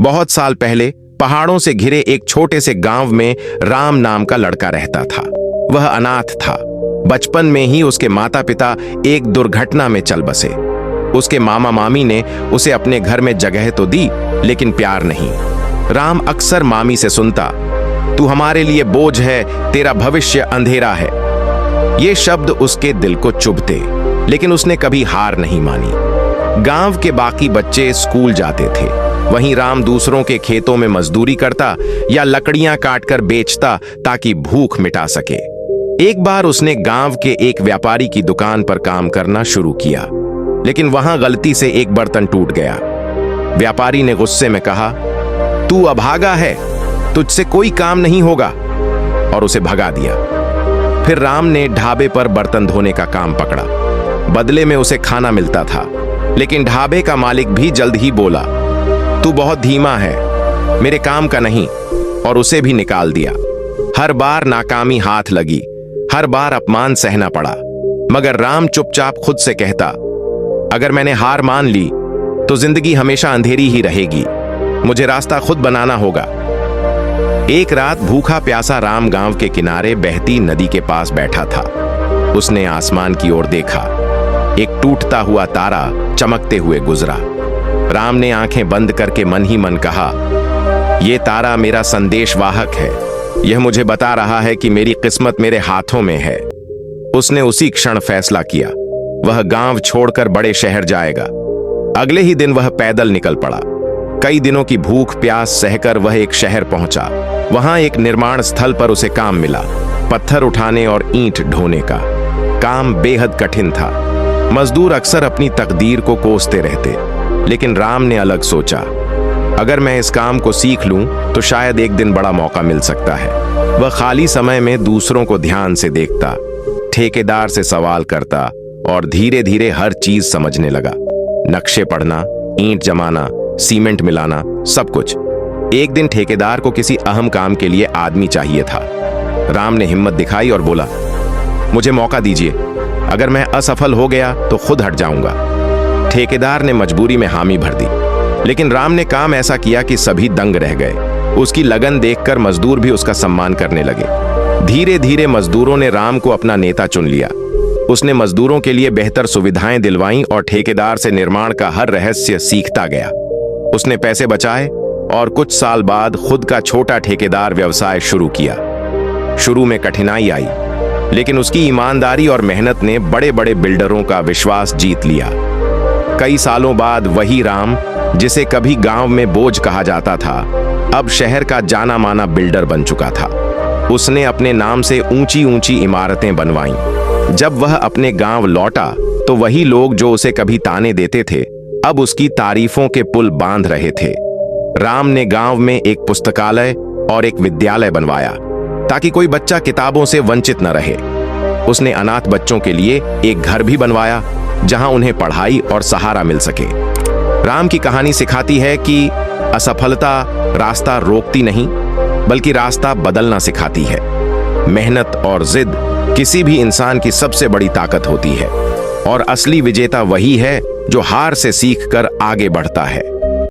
बहुत साल पहले पहाड़ों से घिरे एक छोटे से गांव में राम नाम का लड़का रहता था। वह अनाथ था। बचपन में ही उसके माता पिता एक दुर्घटना में चल बसे। उसके मामा मामी ने उसे अपने घर में जगह तो दी, लेकिन प्यार नहीं। राम अक्सर मामी से सुनता, तू हमारे लिए बोझ है, तेरा भविष्य अंधेरा है। ये शब्द उसके दिल को चुभते, लेकिन उसने कभी हार नहीं मानी। गांव के बाकी बच्चे स्कूल जाते थे, वहीं राम दूसरों के खेतों में मजदूरी करता या लकड़ियां काटकर बेचता ताकि भूख मिटा सके। एक बार उसने गांव के एक व्यापारी की दुकान पर काम करना शुरू किया, लेकिन वहां गलती से एक बर्तन टूट गया। व्यापारी ने गुस्से में कहा, तू अभागा है, तुझसे कोई काम नहीं होगा, और उसे भगा दिया। फिर राम ने ढाबे पर बर्तन धोने का काम पकड़ा। बदले में उसे खाना मिलता था, लेकिन ढाबे का मालिक भी जल्द ही बोला, तू बहुत धीमा है, मेरे काम का नहीं, और उसे भी निकाल दिया। हर बार नाकामी हाथ लगी, हर बार अपमान सहना पड़ा, मगर राम चुपचाप खुद से कहता, अगर मैंने हार मान ली तो जिंदगी हमेशा अंधेरी ही रहेगी, मुझे रास्ता खुद बनाना होगा। एक रात भूखा प्यासा राम गांव के किनारे बहती नदी के पास बैठा था। उसने आसमान की ओर देखा। एक टूटता हुआ तारा चमकते हुए गुजरा। राम ने आंखें बंद करके मन ही मन कहा, यह तारा मेरा संदेशवाहक है, यह मुझे बता रहा है कि मेरी किस्मत मेरे हाथों में है। उसने उसी क्षण फैसला किया, वह गांव छोड़कर बड़े शहर जाएगा। अगले ही दिन वह पैदल निकल पड़ा। कई दिनों की भूख प्यास सहकर वह एक शहर पहुंचा। वहां एक निर्माण स्थल पर उसे काम मिला, पत्थर उठाने और ईंट ढोने का। काम बेहद कठिन था। मजदूर अक्सर अपनी तकदीर को कोसते रहते, लेकिन राम ने अलग सोचा, अगर मैं इस काम को सीख लूं तो शायद एक दिन बड़ा मौका मिल सकता है। वह खाली समय में दूसरों को ध्यान से देखता, ठेकेदार से सवाल करता और धीरे धीरे हर चीज समझने लगा। नक्शे पढ़ना, ईंट जमाना, सीमेंट मिलाना, सब कुछ। एक दिन ठेकेदार को किसी अहम काम के लिए आदमी चाहिए था। राम ने हिम्मत दिखाई और बोला, मुझे मौका दीजिए, अगर मैं असफल हो गया तो खुद हट जाऊंगा। ठेकेदार ने मजबूरी में हामी भर दी, लेकिन राम ने काम ऐसा किया कि सभी दंग रह गए। उसकी लगन देखकर मजदूर भी उसका सम्मान करने लगे। धीरे धीरे मजदूरों ने राम को अपना नेता चुन लिया। उसने मजदूरों के लिए बेहतर सुविधाएं दिलवाईं और ठेकेदार से निर्माण का हर रहस्य सीखता गया। उसने पैसे बचाए और कुछ साल बाद खुद का छोटा ठेकेदार व्यवसाय शुरू किया। शुरू में कठिनाई आई, लेकिन उसकी ईमानदारी और मेहनत ने बड़े बड़े बिल्डरों का विश्वास जीत लिया। कई सालों बाद वही राम, जिसे कभी गांव में बोझ कहा जाता था, अब शहर का जाना माना बिल्डर बन चुका था। उसने अपने नाम से ऊंची ऊंची इमारतें बनवाईं। जब वह अपने गांव लौटा तो वही लोग जो उसे कभी ताने देते थे, अब उसकी तारीफों के पुल बांध रहे थे। राम ने गांव में एक पुस्तकालय और एक विद्यालय बनवाया, ताकि कोई बच्चा किताबों से वंचित न रहे। उसने अनाथ बच्चों के लिए एक घर भी बनवाया, जहां उन्हें पढ़ाई और सहारा मिल सके। राम की कहानी सिखाती है कि असफलता रास्ता रोकती नहीं, बल्कि रास्ता बदलना सिखाती है। मेहनत और जिद किसी भी इंसान की सबसे बड़ी ताकत होती है, और असली विजेता वही है जो हार से सीखकर आगे बढ़ता है।